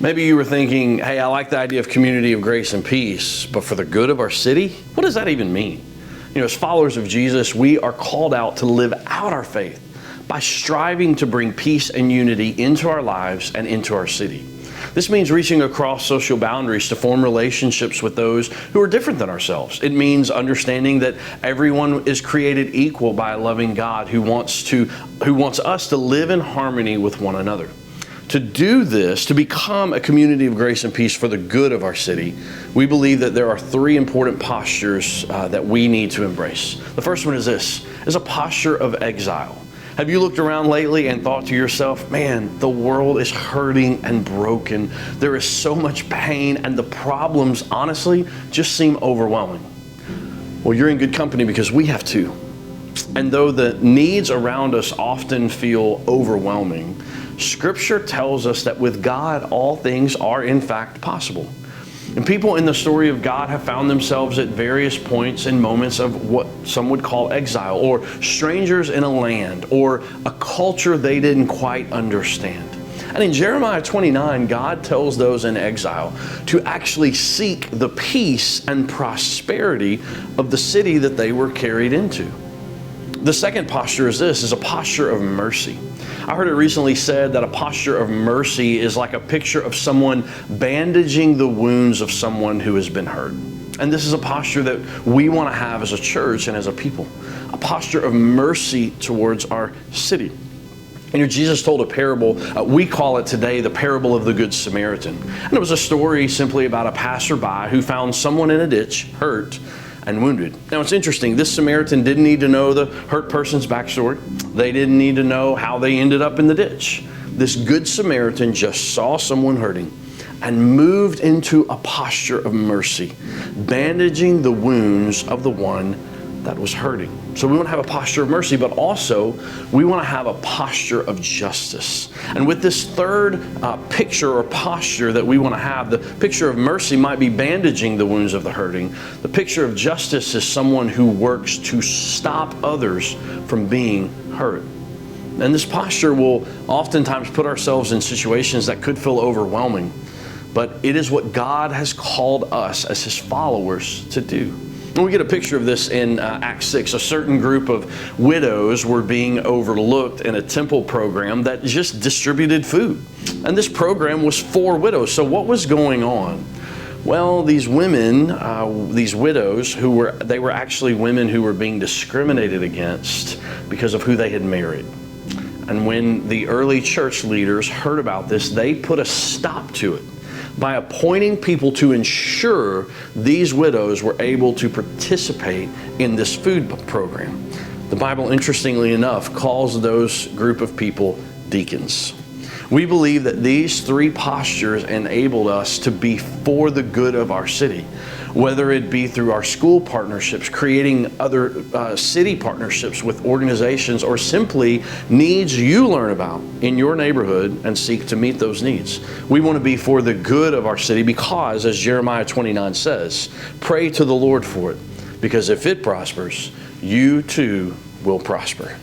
Maybe you were thinking, hey, I like the idea of community of grace and peace, but for the good of our city? What does that even mean? As followers of Jesus, we are called out to live out our faith by striving to bring peace and unity into our lives and into our city. This means reaching across social boundaries to form relationships with those who are different than ourselves. It means understanding that everyone is created equal by a loving God who wants us to live in harmony with one another. To do this, to become a community of grace and peace for the good of our city, we believe that there are three important postures that we need to embrace. The first one is this, is a posture of exile. Have you looked around lately and thought to yourself, man, the world is hurting and broken. There is so much pain and the problems, honestly, just seem overwhelming. Well, you're in good company because we have too. And though the needs around us often feel overwhelming, Scripture tells us that with God, all things are in fact possible. And people in the story of God have found themselves at various points and moments of what some would call exile, or strangers in a land, or a culture they didn't quite understand. And in Jeremiah 29, God tells those in exile to actually seek the peace and prosperity of the city that they were carried into. The second posture is this, is a posture of mercy. I heard it recently said that a posture of mercy is like a picture of someone bandaging the wounds of someone who has been hurt. And this is a posture that we want to have as a church and as a people. A posture of mercy towards our city. Jesus told a parable, we call it today the parable of the Good Samaritan. And it was a story simply about a passerby who found someone in a ditch, hurt and wounded. Now it's interesting, this Samaritan didn't need to know the hurt person's backstory. They didn't need to know how they ended up in the ditch. This Good Samaritan just saw someone hurting and moved into a posture of mercy, bandaging the wounds of the one that was hurting. So we want to have a posture of mercy, but also we want to have a posture of justice. And with this third picture or posture that we want to have, the picture of mercy might be bandaging the wounds of the hurting. The picture of justice is someone who works to stop others from being hurt. And this posture will oftentimes put ourselves in situations that could feel overwhelming, but it is what God has called us as His followers to do. And we get a picture of this in Acts 6. A certain group of widows were being overlooked in a temple program that just distributed food. And this program was for widows. So what was going on? Well, these women, these widows, they were actually women who were being discriminated against because of who they had married. And when the early church leaders heard about this, they put a stop to it by appointing people to ensure these widows were able to participate in this food program. The Bible, interestingly enough, calls those group of people deacons. We believe that these three postures enabled us to be for the good of our city, whether it be through our school partnerships, creating other city partnerships with organizations, or simply needs you learn about in your neighborhood and seek to meet those needs. We want to be for the good of our city because, as Jeremiah 29 says, pray to the Lord for it, because if it prospers, you too will prosper.